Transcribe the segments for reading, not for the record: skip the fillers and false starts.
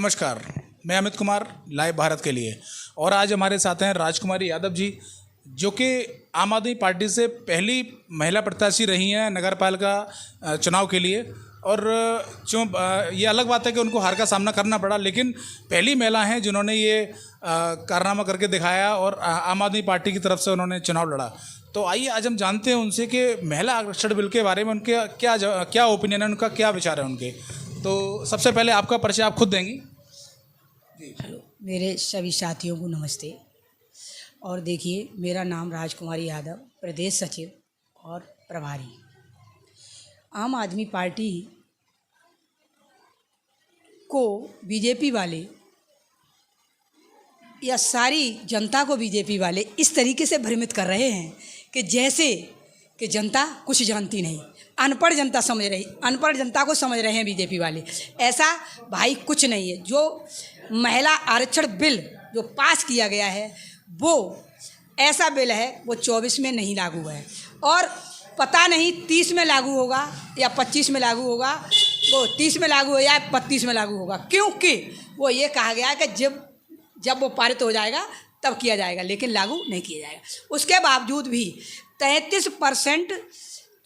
नमस्कार, मैं अमित कुमार, लाइव भारत के लिए। और आज हमारे साथ हैं राजकुमारी यादव जी, जो कि आम आदमी पार्टी से पहली महिला प्रत्याशी रही हैं नगरपालिका चुनाव के लिए। और ये अलग बात है कि उनको हार का सामना करना पड़ा, लेकिन पहली महिला हैं जिन्होंने ये कारनामा करके दिखाया और आम आदमी पार्टी की तरफ से उन्होंने चुनाव लड़ा। तो आइए आज हम जानते हैं उनसे कि महिला आरक्षण बिल के बारे में उनके क्या ओपिनियन है, उनका क्या विचार है उनके। तो सबसे पहले आपका परिचय आप खुद देंगी। हेलो, मेरे सभी साथियों को नमस्ते। और देखिए, मेरा नाम राजकुमारी यादव, प्रदेश सचिव और प्रभारी। आम आदमी पार्टी को बीजेपी वाले या सारी जनता को बीजेपी वाले इस तरीके से भ्रमित कर रहे हैं कि जैसे कि जनता कुछ जानती नहीं, अनपढ़ जनता समझ रही, अनपढ़ जनता को समझ रहे हैं बीजेपी वाले। ऐसा भाई कुछ नहीं है। जो महिला आरक्षण बिल जो पास किया गया है वो ऐसा बिल है, वो 24 में नहीं लागू है और पता नहीं 30 में लागू होगा या 25 में लागू होगा, वो 30 में लागू हो या 32 में लागू होगा, क्योंकि वो ये कहा गया है कि जब वो पारित हो जाएगा तब किया जाएगा, लेकिन लागू नहीं किया जाएगा। उसके बावजूद भी 33%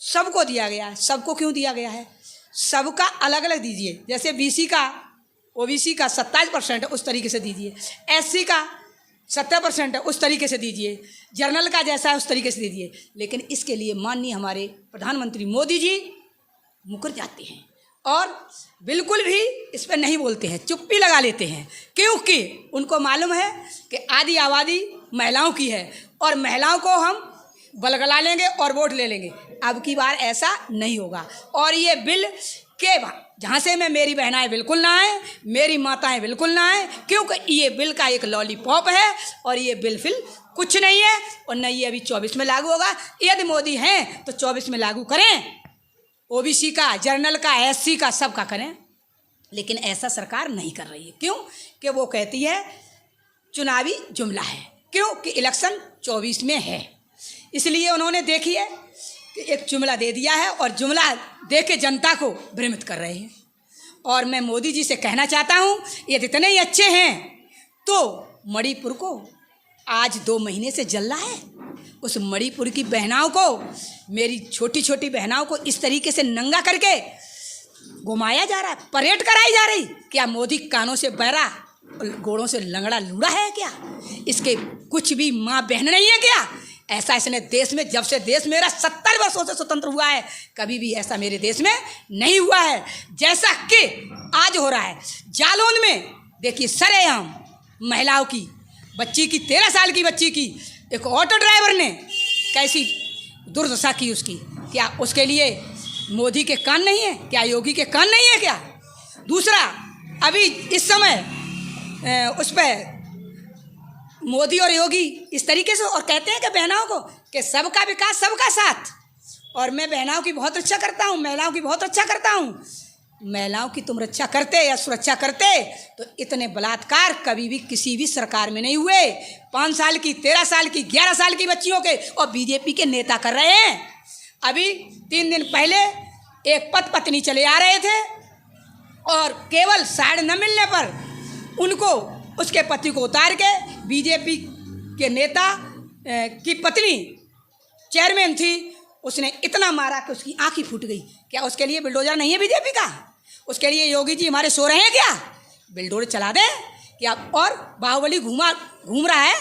सबको दिया गया है। सबको क्यों दिया गया है? सबका अलग अलग दीजिए। जैसे बीसी का, ओबीसी का 27% है, उस तरीके से दीजिए। एससी का 70% है, उस तरीके से दीजिए। जर्नल का जैसा है उस तरीके से दीजिए। लेकिन इसके लिए माननीय हमारे प्रधानमंत्री मोदी जी मुकर जाते हैं और बिल्कुल भी इस पर नहीं बोलते हैं, चुप्पी लगा लेते हैं, क्योंकि उनको मालूम है कि आधी आबादी महिलाओं की है और महिलाओं को हम बलगला लेंगे और वोट ले लेंगे। अब की बार ऐसा नहीं होगा। और ये बिल के जहाँ से मैं, मेरी बहनाएं बिल्कुल ना आए, मेरी माताएं बिल्कुल ना आए, क्योंकि ये बिल का एक लॉलीपॉप है और ये बिल फिल कुछ नहीं है और न ये अभी 24 में लागू होगा। यदि मोदी हैं तो 24 में लागू करें, ओबीसी का, जर्नल का, एससी का, सबका करें। लेकिन ऐसा सरकार नहीं कर रही है। क्यों? कि वो कहती है चुनावी जुमला है, क्योंकि इलेक्शन 24 में है। इसलिए उन्होंने देखी है कि एक जुमला दे दिया है और जुमला दे के जनता को भ्रमित कर रहे हैं। और मैं मोदी जी से कहना चाहता हूँ, ये इतने ही अच्छे हैं तो मणिपुर को आज 2 महीने से जल रहा है। उस मणिपुर की बहनाओं को, मेरी छोटी छोटी बहनाओं को इस तरीके से नंगा करके घुमाया जा रहा है, परेड कराई जा रही। क्या मोदी कानों से बहरा, गोड़ों से लंगड़ा लूड़ा है क्या? इसके कुछ भी माँ बहन नहीं है क्या? ऐसा इसने देश में, जब से देश मेरा 70 वर्षों से स्वतंत्र हुआ है, कभी भी ऐसा मेरे देश में नहीं हुआ है जैसा कि आज हो रहा है। जालौन में देखिए, सरेआम महिलाओं की, बच्ची की, 13 साल की बच्ची की एक ऑटो ड्राइवर ने कैसी दुर्दशा की उसकी। क्या उसके लिए मोदी के कान नहीं है क्या? योगी के कान नहीं है क्या? दूसरा, अभी इस समय उस पर मोदी और योगी इस तरीके से और कहते हैं कि बहनाओं को कि सबका विकास सबका साथ। और मैं बहनाओं की बहुत रक्षा करता हूँ, महिलाओं की बहुत रक्षा करता हूँ। महिलाओं की तुम रक्षा करते या सुरक्षा करते तो इतने बलात्कार कभी भी किसी भी सरकार में नहीं हुए। 5 साल की, 13 साल की, 11 साल की बच्चियों के, और बीजेपी के नेता कर रहे हैं। अभी 3 दिन पहले एक पति पत्नी चले आ रहे थे और केवल साइड न मिलने पर उनको, उसके पति को उतार के बीजेपी के नेता की पत्नी चेयरमैन थी, उसने इतना मारा कि उसकी आँख ही फूट गई। क्या उसके लिए बिल्डोजर नहीं है बीजेपी का? उसके लिए योगी जी हमारे सो रहे हैं क्या? बिल्डोजर चला दें क्या? और बाहुबली घूम रहा है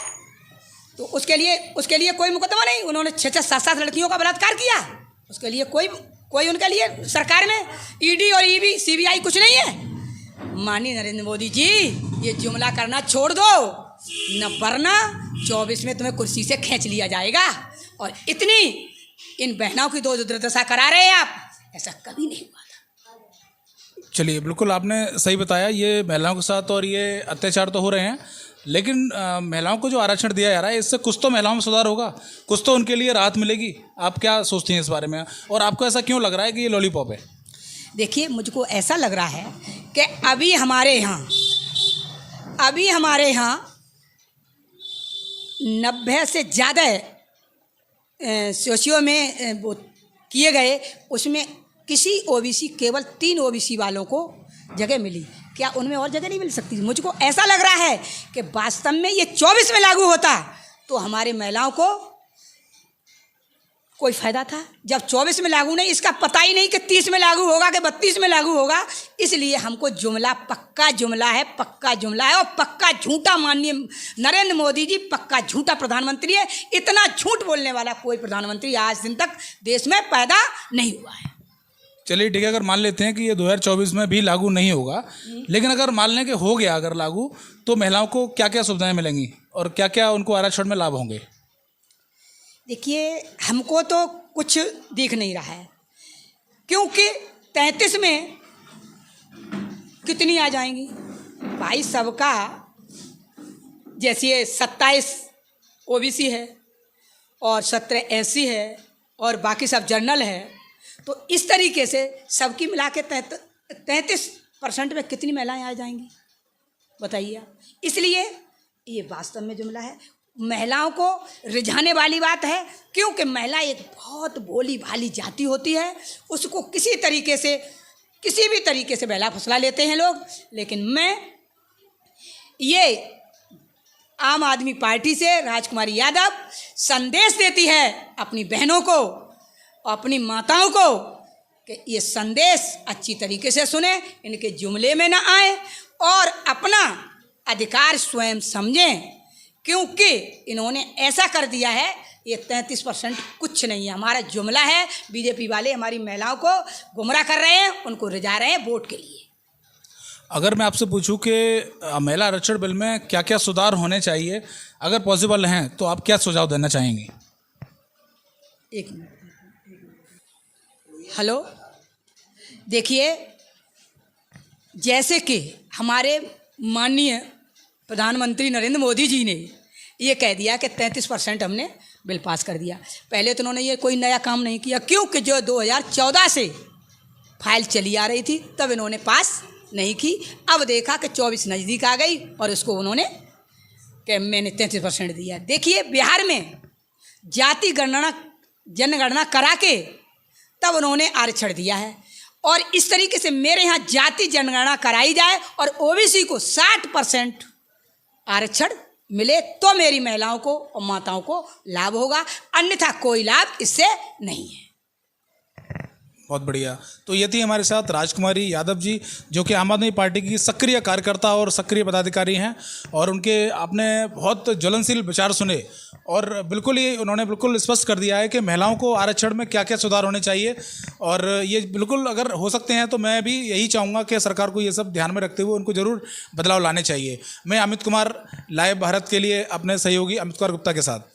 तो उसके लिए कोई मुकदमा नहीं। उन्होंने 6-6, 7-7 लड़कियों का बलात्कार किया, उसके लिए कोई उनके लिए सरकार में ईडी और ईबी, सीबीआई कुछ नहीं है। माननीय नरेंद्र मोदी जी, ये जुमला करना छोड़ दो, न वरना 24 में तुम्हें कुर्सी से खींच लिया जाएगा। और इतनी इन बहनों की दुर्दशा करा रहे हैं आप, ऐसा कभी नहीं हुआ था। चलिए, बिल्कुल आपने सही बताया, ये महिलाओं के साथ और ये अत्याचार तो हो रहे हैं, लेकिन महिलाओं को जो आरक्षण दिया जा रहा है इससे कुछ तो महिलाओं में सुधार होगा, कुछ तो उनके लिए राहत मिलेगी। आप क्या सोचती हैं इस बारे में, और आपको ऐसा क्यों लग रहा है कि ये लॉलीपॉप है? देखिए, मुझको ऐसा लग रहा है कि अभी हमारे यहाँ 90 से ज़्यादा सोशियो में वो किए गए, उसमें किसी ओबीसी, केवल 3 ओबीसी वालों को जगह मिली। क्या उनमें और जगह नहीं मिल सकती? मुझको ऐसा लग रहा है कि वास्तव में ये 24 में लागू होता तो हमारे महिलाओं को कोई फायदा था। जब 24 में लागू नहीं, इसका पता ही नहीं कि 30 में लागू होगा कि 32 में लागू होगा। इसलिए हमको जुमला पक्का जुमला है, पक्का जुमला है और पक्का झूठा। माननीय नरेंद्र मोदी जी पक्का झूठा प्रधानमंत्री है। इतना झूठ बोलने वाला कोई प्रधानमंत्री आज दिन तक देश में पैदा नहीं हुआ है। चलिए ठीक है, अगर मान लेते हैं कि ये 2024 में भी लागू नहीं होगा, लेकिन अगर मान लें कि हो गया अगर लागू, तो महिलाओं को क्या क्या सुविधाएं मिलेंगी और क्या क्या उनको आरक्षण में लाभ होंगे? देखिए, हमको तो कुछ दिख नहीं रहा है, क्योंकि 33 में कितनी आ जाएंगी भाई? सबका जैसे 27 ओबीसी है और 17 एससी है और बाकी सब जनरल है, तो इस तरीके से सबकी मिला के 33% में कितनी महिलाएं आ जाएंगी बताइए आप। इसलिए ये वास्तव में जुमला है, महिलाओं को रिझाने वाली बात है, क्योंकि महिला एक बहुत भोली भाली जाति होती है। उसको किसी भी तरीके से बहला फुसला लेते हैं लोग। लेकिन मैं ये आम आदमी पार्टी से राजकुमारी यादव संदेश देती है अपनी बहनों को, अपनी माताओं को, कि ये संदेश अच्छी तरीके से सुने, इनके जुमले में ना आए और अपना अधिकार स्वयं समझें, क्योंकि इन्होंने ऐसा कर दिया है। ये 33% कुछ नहीं है, हमारा जुमला है। बीजेपी वाले हमारी महिलाओं को गुमराह कर रहे हैं, उनको रिझा रहे हैं वोट के लिए। अगर मैं आपसे पूछूं कि महिला आरक्षण बिल में क्या क्या सुधार होने चाहिए, अगर पॉसिबल हैं, तो आप क्या सुझाव देना चाहेंगी? एक मिनट, हेलो, देखिए, जैसे कि हमारे माननीय प्रधानमंत्री नरेंद्र मोदी जी ने ये कह दिया कि 33% हमने बिल पास कर दिया। पहले तो उन्होंने ये कोई नया काम नहीं किया, क्योंकि जो 2014 से फाइल चली आ रही थी तब इन्होंने पास नहीं की। अब देखा कि 24 नज़दीक आ गई और उसको उन्होंने कि मैंने 33% दिया। देखिए, बिहार में जाति जनगणना करा के तब उन्होंने आरक्षण दिया है, और इस तरीके से मेरे यहाँ जाति जनगणना कराई जाए और ओबीसी को 60% आरक्षण मिले तो मेरी महिलाओं को और माताओं को लाभ होगा, अन्यथा कोई लाभ इससे नहीं है। बहुत बढ़िया। तो ये थी हमारे साथ राजकुमारी यादव जी, जो कि आम आदमी पार्टी की सक्रिय कार्यकर्ता और सक्रिय पदाधिकारी हैं, और उनके आपने बहुत ज्वलनशील विचार सुने और बिल्कुल ही उन्होंने बिल्कुल स्पष्ट कर दिया है कि महिलाओं को आरक्षण में क्या क्या सुधार होने चाहिए, और ये बिल्कुल अगर हो सकते हैं तो मैं भी यही चाहूँगा कि सरकार को ये सब ध्यान में रखते हुए उनको ज़रूर बदलाव लाने चाहिए। मैं अमित कुमार, लाइव भारत के लिए अपने सहयोगी अमित कुमार गुप्ता के साथ।